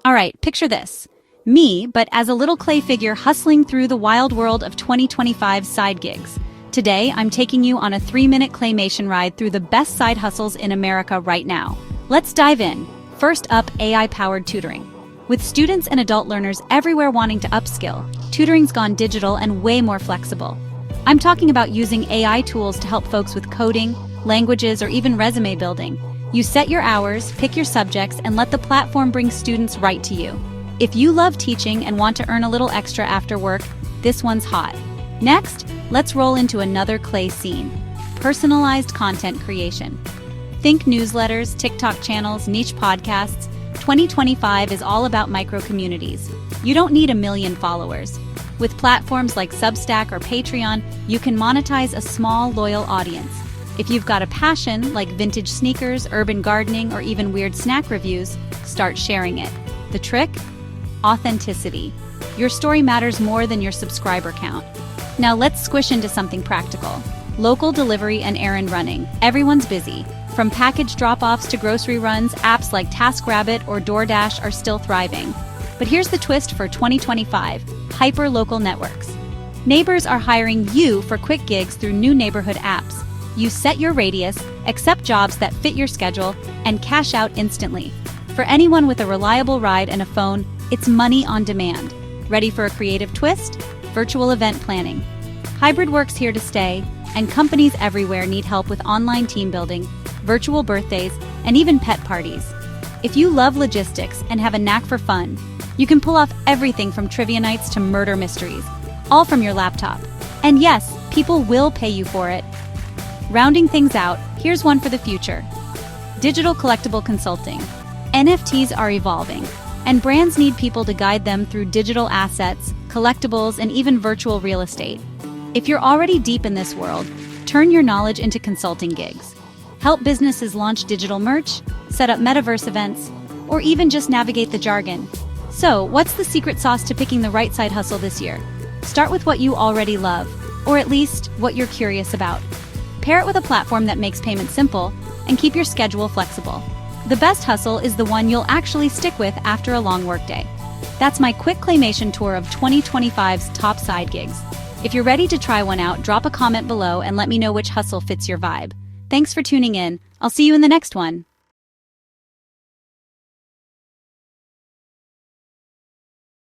Alright, picture this. Me, but as a little clay figure hustling through the wild world of 2025 side gigs. Today, I'm taking you on a 3-minute claymation ride through the best side hustles in America right now. Let's dive in. First up, AI-powered tutoring. With students and adult learners everywhere wanting to upskill, tutoring's gone digital and way more flexible. I'm talking about using AI tools to help folks with coding, languages, or even resume building. You set your hours, pick your subjects, and let the platform bring students right to you. If you love teaching and want to earn a little extra after work, this one's hot. Next, let's roll into another clay scene. Personalized content creation. Think newsletters, TikTok channels, niche podcasts. 2025 is all about micro-communities. You don't need a million followers. With platforms like Substack or Patreon, you can monetize a small, loyal audience. If you've got a passion, like vintage sneakers, urban gardening, or even weird snack reviews, start sharing it. The trick? Authenticity. Your story matters more than your subscriber count. Now let's squish into something practical. Local delivery and errand running. Everyone's busy. From package drop-offs to grocery runs, apps like TaskRabbit or DoorDash are still thriving. But here's the twist for 2025, hyper-local networks. Neighbors are hiring you for quick gigs through new neighborhood apps. You set your radius, accept jobs that fit your schedule, and cash out instantly. For anyone with a reliable ride and a phone, it's money on demand. Ready for a creative twist? Virtual event planning. Hybrid work's here to stay, and companies everywhere need help with online team building, virtual birthdays, and even pet parties. If you love logistics and have a knack for fun, you can pull off everything from trivia nights to murder mysteries, all from your laptop. And yes, people will pay you for it. Rounding things out, here's one for the future. Digital collectible consulting. NFTs are evolving, and brands need people to guide them through digital assets, collectibles, and even virtual real estate. If you're already deep in this world, turn your knowledge into consulting gigs. Help businesses launch digital merch, set up metaverse events, or even just navigate the jargon. So, what's the secret sauce to picking the right side hustle this year? Start with what you already love, or at least what you're curious about. Pair it with a platform that makes payment simple, and keep your schedule flexible. The best hustle is the one you'll actually stick with after a long workday. That's my quick claymation tour of 2025's top side gigs. If you're ready to try one out, drop a comment below and let me know which hustle fits your vibe. Thanks for tuning in. I'll see you in the next one.